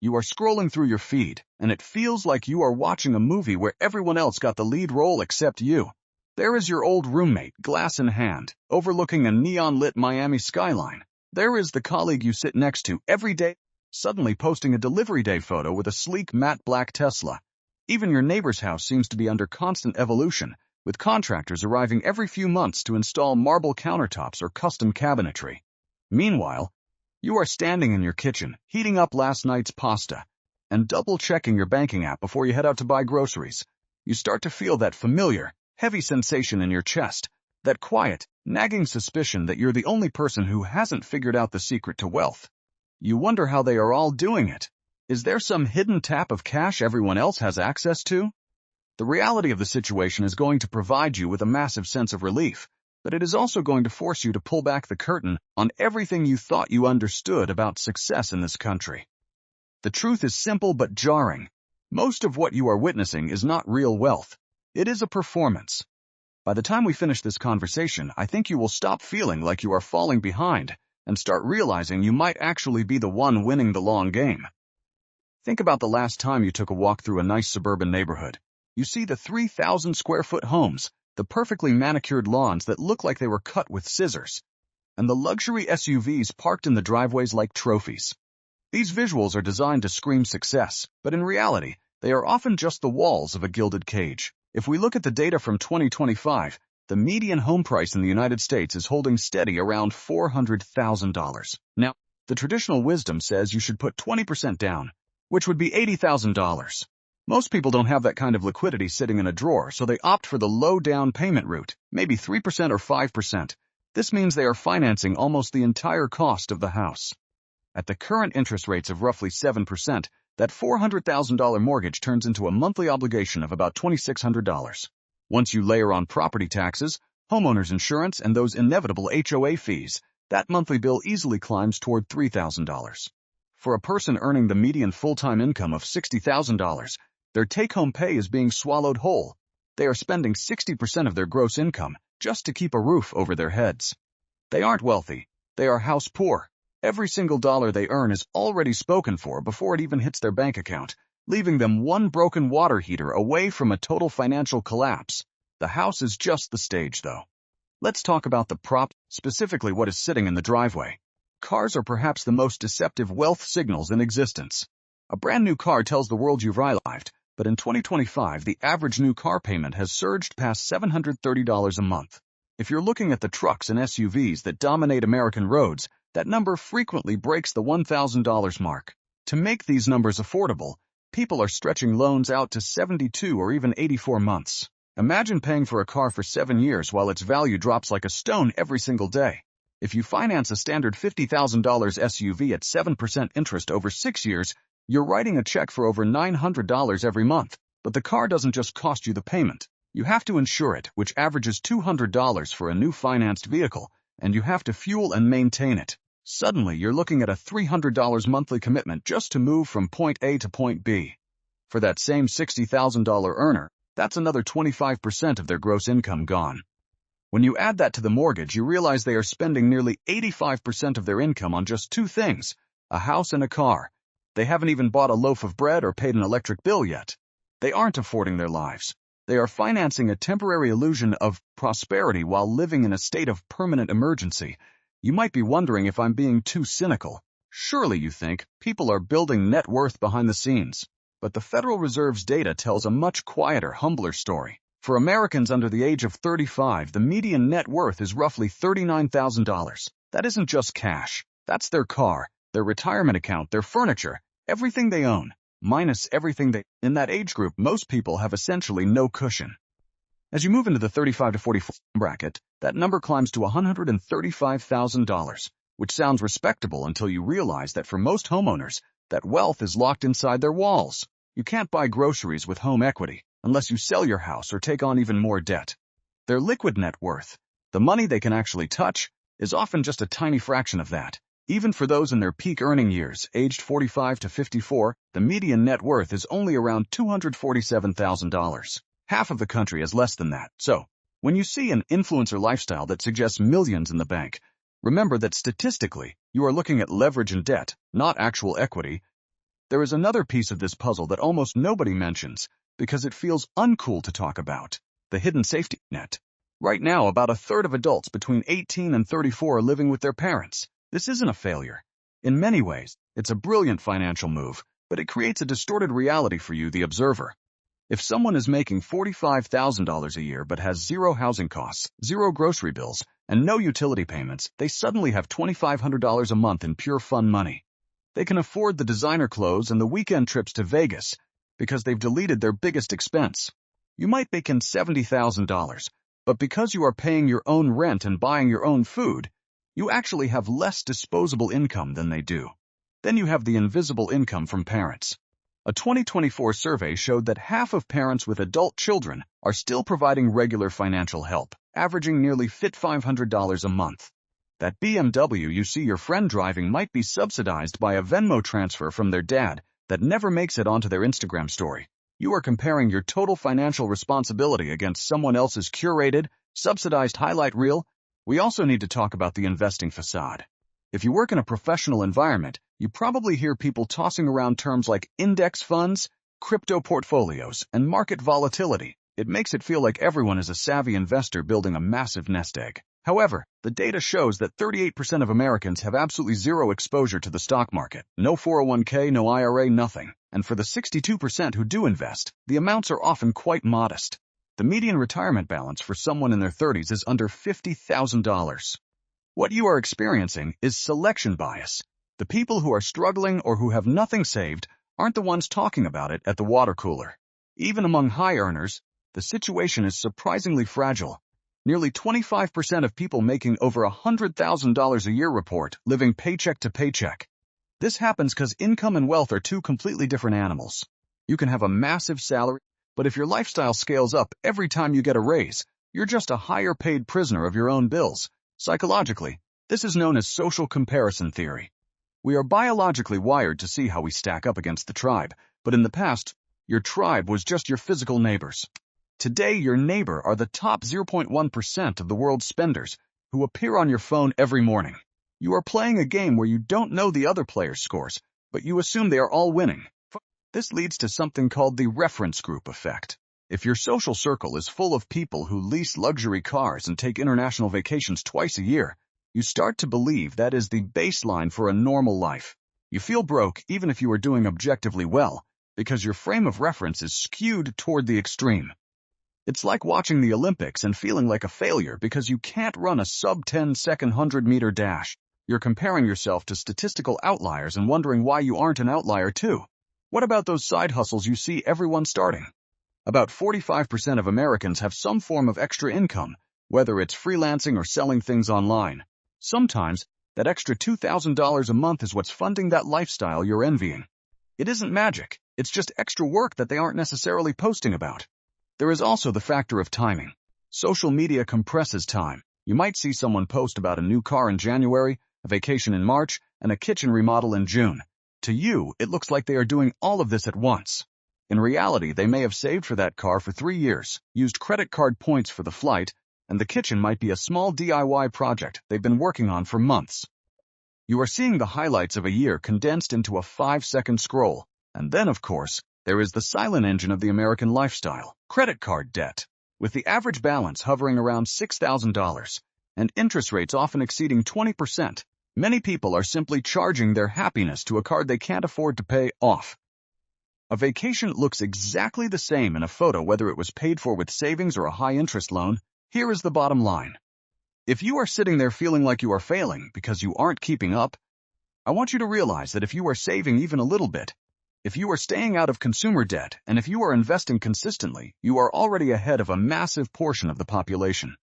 You are scrolling through your feed, and it feels like you are watching a movie where everyone else got the lead role except you. There is your old roommate, glass in hand, overlooking a neon-lit Miami skyline. There is the colleague you sit next to every day, suddenly posting a delivery day photo with a sleek matte black Tesla. Even your neighbor's house seems to be under constant evolution, with contractors arriving every few months to install marble countertops or custom cabinetry. Meanwhile, you are standing in your kitchen, heating up last night's pasta, and double-checking your banking app before you head out to buy groceries. You start to feel that familiar, heavy sensation in your chest, that quiet, nagging suspicion that you're the only person who hasn't figured out the secret to wealth. You wonder how they are all doing it. Is there some hidden tap of cash everyone else has access to? The reality of the situation is going to provide you with a massive sense of relief, but it is also going to force you to pull back the curtain on everything you thought you understood about success in this country. The truth is simple but jarring. Most of what you are witnessing is not real wealth. It is a performance. By the time we finish this conversation, I think you will stop feeling like you are falling behind and start realizing you might actually be the one winning the long game. Think about the last time you took a walk through a nice suburban neighborhood. You see the 3,000 square foot homes, the perfectly manicured lawns that look like they were cut with scissors, and the luxury SUVs parked in the driveways like trophies. These visuals are designed to scream success, but in reality, they are often just the walls of a gilded cage. If we look at the data from 2025, the median home price in the United States is holding steady around $400,000. Now, the traditional wisdom says you should put 20% down, which would be $80,000. Most people don't have that kind of liquidity sitting in a drawer, so they opt for the low down payment route, maybe 3% or 5%. This means they are financing almost the entire cost of the house. At the current interest rates of roughly 7%, that $400,000 mortgage turns into a monthly obligation of about $2,600. Once you layer on property taxes, homeowners insurance, and those inevitable HOA fees, that monthly bill easily climbs toward $3,000. For a person earning the median full-time income of $60,000, their take-home pay is being swallowed whole. They are spending 60% of their gross income just to keep a roof over their heads. They aren't wealthy. They are house poor. Every single dollar they earn is already spoken for before it even hits their bank account, leaving them one broken water heater away from a total financial collapse. The house is just the stage, though. Let's talk about the prop, specifically what is sitting in the driveway. Cars are perhaps the most deceptive wealth signals in existence. A brand new car tells the world you've arrived, but in 2025, the average new car payment has surged past $730 a month. If you're looking at the trucks and SUVs that dominate American roads, that number frequently breaks the $1,000 mark. To make these numbers affordable, people are stretching loans out to 72 or even 84 months. Imagine paying for a car for 7 years while its value drops like a stone every single day. If you finance a standard $50,000 SUV at 7% interest over 6 years, you're writing a check for over $900 every month. But the car doesn't just cost you the payment. You have to insure it, which averages $200 for a new financed vehicle, and you have to fuel and maintain it. Suddenly, you're looking at a $300 monthly commitment just to move from point A to point B. For that same $60,000 earner, that's another 25% of their gross income gone. When you add that to the mortgage, you realize they are spending nearly 85% of their income on just two things, a house and a car. They haven't even bought a loaf of bread or paid an electric bill yet. They aren't affording their lives. They are financing a temporary illusion of prosperity while living in a state of permanent emergency. You might be wondering if I'm being too cynical. Surely, you think, people are building net worth behind the scenes. But the Federal Reserve's data tells a much quieter, humbler story. For Americans under the age of 35, the median net worth is roughly $39,000. That isn't just cash. That's their car, their retirement account, their furniture, everything they own, minus everything they... In that age group, most people have essentially no cushion. As you move into the 35 to 44 bracket, that number climbs to $135,000, which sounds respectable until you realize that for most homeowners, that wealth is locked inside their walls. You can't buy groceries with home equity unless you sell your house or take on even more debt. Their liquid net worth, the money they can actually touch, is often just a tiny fraction of that. Even for those in their peak earning years, aged 45 to 54, the median net worth is only around $247,000. Half of the country has less than that. So, when you see an influencer lifestyle that suggests millions in the bank, remember that statistically, you are looking at leverage and debt, not actual equity. There is another piece of this puzzle that almost nobody mentions because it feels uncool to talk about: the hidden safety net. Right now, about a third of adults between 18 and 34 are living with their parents. This isn't a failure. In many ways, it's a brilliant financial move, but it creates a distorted reality for you, the observer. If someone is making $45,000 a year but has zero housing costs, zero grocery bills, and no utility payments, they suddenly have $2,500 a month in pure fun money. They can afford the designer clothes and the weekend trips to Vegas because they've deleted their biggest expense. You might make in $70,000, but because you are paying your own rent and buying your own food, you actually have less disposable income than they do. Then you have the invisible income from parents. A 2024 survey showed that half of parents with adult children are still providing regular financial help, averaging nearly $500 a month. That BMW you see your friend driving might be subsidized by a Venmo transfer from their dad that never makes it onto their Instagram story. You are comparing your total financial responsibility against someone else's curated, subsidized highlight reel. We also need to talk about the investing facade. If you work in a professional environment, you probably hear people tossing around terms like index funds, crypto portfolios, and market volatility. It makes it feel like everyone is a savvy investor building a massive nest egg. However, the data shows that 38% of Americans have absolutely zero exposure to the stock market. No 401k, no IRA, nothing. And for the 62% who do invest, the amounts are often quite modest. The median retirement balance for someone in their 30s is under $50,000. What you are experiencing is selection bias. The people who are struggling or who have nothing saved aren't the ones talking about it at the water cooler. Even among high earners, the situation is surprisingly fragile. Nearly 25% of people making over $100,000 a year report living paycheck to paycheck. This happens because income and wealth are two completely different animals. You can have a massive salary, but if your lifestyle scales up every time you get a raise, you're just a higher paid prisoner of your own bills. Psychologically, this is known as social comparison theory. We are biologically wired to see how we stack up against the tribe, but in the past, your tribe was just your physical neighbors. Today, your neighbor are the top 0.1% of the world's spenders who appear on your phone every morning. You are playing a game where you don't know the other players' scores, but you assume they are all winning. This leads to something called the reference group effect. If your social circle is full of people who lease luxury cars and take international vacations twice a year, you start to believe that is the baseline for a normal life. You feel broke even if you are doing objectively well, because your frame of reference is skewed toward the extreme. It's like watching the Olympics and feeling like a failure because you can't run a sub-10-second 100-meter dash. You're comparing yourself to statistical outliers and wondering why you aren't an outlier too. What about those side hustles you see everyone starting? About 45% of Americans have some form of extra income, whether it's freelancing or selling things online. Sometimes, that extra $2,000 a month is what's funding that lifestyle you're envying. It isn't magic, it's just extra work that they aren't necessarily posting about. There is also the factor of timing. Social media compresses time. You might see someone post about a new car in January, a vacation in March, and a kitchen remodel in June. To you, it looks like they are doing all of this at once. In reality, they may have saved for that car for 3 years, used credit card points for the flight, and the kitchen might be a small DIY project they've been working on for months. You are seeing the highlights of a year condensed into a 5-second scroll. And then, of course, there is the silent engine of the American lifestyle, credit card debt. With the average balance hovering around $6,000 and interest rates often exceeding 20%, many people are simply charging their happiness to a card they can't afford to pay off. A vacation looks exactly the same in a photo whether it was paid for with savings or a high-interest loan. Here is the bottom line. If you are sitting there feeling like you are failing because you aren't keeping up, I want you to realize that if you are saving even a little bit, if you are staying out of consumer debt, and if you are investing consistently, you are already ahead of a massive portion of the population.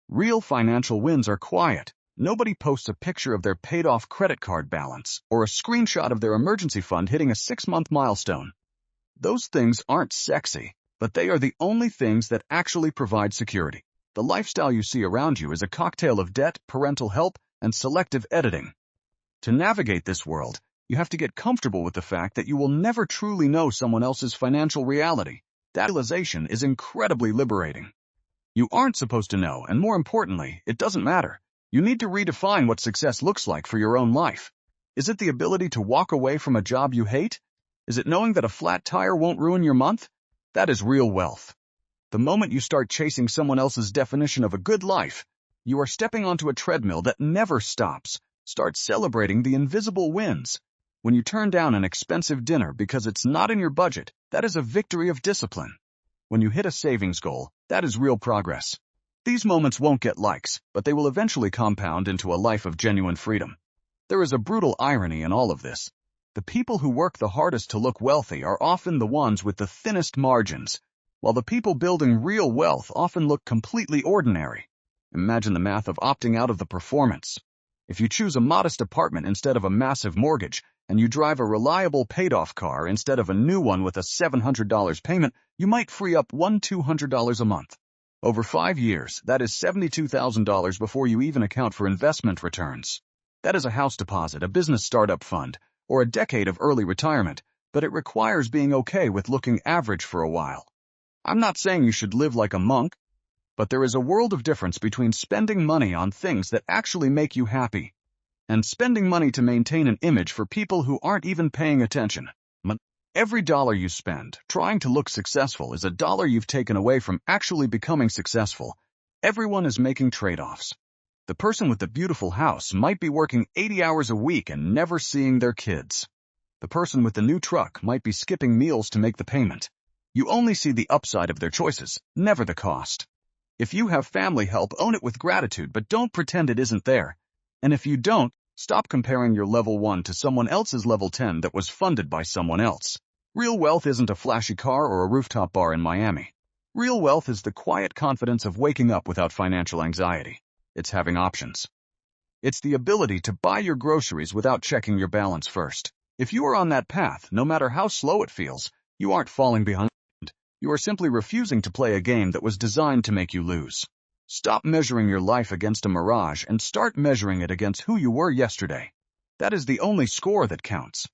Real financial wins are quiet. Nobody posts a picture of their paid-off credit card balance or a screenshot of their emergency fund hitting a 6-month milestone. Those things aren't sexy, but they are the only things that actually provide security. The lifestyle you see around you is a cocktail of debt, parental help, and selective editing. To navigate this world, you have to get comfortable with the fact that you will never truly know someone else's financial reality. That realization is incredibly liberating. You aren't supposed to know, and more importantly, it doesn't matter. You need to redefine what success looks like for your own life. Is it the ability to walk away from a job you hate? Is it knowing that a flat tire won't ruin your month? That is real wealth. The moment you start chasing someone else's definition of a good life, you are stepping onto a treadmill that never stops. Start celebrating the invisible wins. When you turn down an expensive dinner because it's not in your budget, that is a victory of discipline. When you hit a savings goal, that is real progress. These moments won't get likes, but they will eventually compound into a life of genuine freedom. There is a brutal irony in all of this. The people who work the hardest to look wealthy are often the ones with the thinnest margins, while the people building real wealth often look completely ordinary. Imagine the math of opting out of the performance. If you choose a modest apartment instead of a massive mortgage, and you drive a reliable paid-off car instead of a new one with a $700 payment, you might free up $200 a month. Over 5 years, that is $72,000 before you even account for investment returns. That is a house deposit, a business startup fund, or a decade of early retirement, but it requires being okay with looking average for a while. I'm not saying you should live like a monk, but there is a world of difference between spending money on things that actually make you happy and spending money to maintain an image for people who aren't even paying attention. Every dollar you spend trying to look successful is a dollar you've taken away from actually becoming successful. Everyone is making trade-offs. The person with the beautiful house might be working 80 hours a week and never seeing their kids. The person with the new truck might be skipping meals to make the payment. You only see the upside of their choices, never the cost. If you have family help, own it with gratitude, but don't pretend it isn't there. And if you don't, stop comparing your level 1 to someone else's level 10 that was funded by someone else. Real wealth isn't a flashy car or a rooftop bar in Miami. Real wealth is the quiet confidence of waking up without financial anxiety. It's having options. It's the ability to buy your groceries without checking your balance first. If you are on that path, no matter how slow it feels, you aren't falling behind. You are simply refusing to play a game that was designed to make you lose. Stop measuring your life against a mirage and start measuring it against who you were yesterday. That is the only score that counts.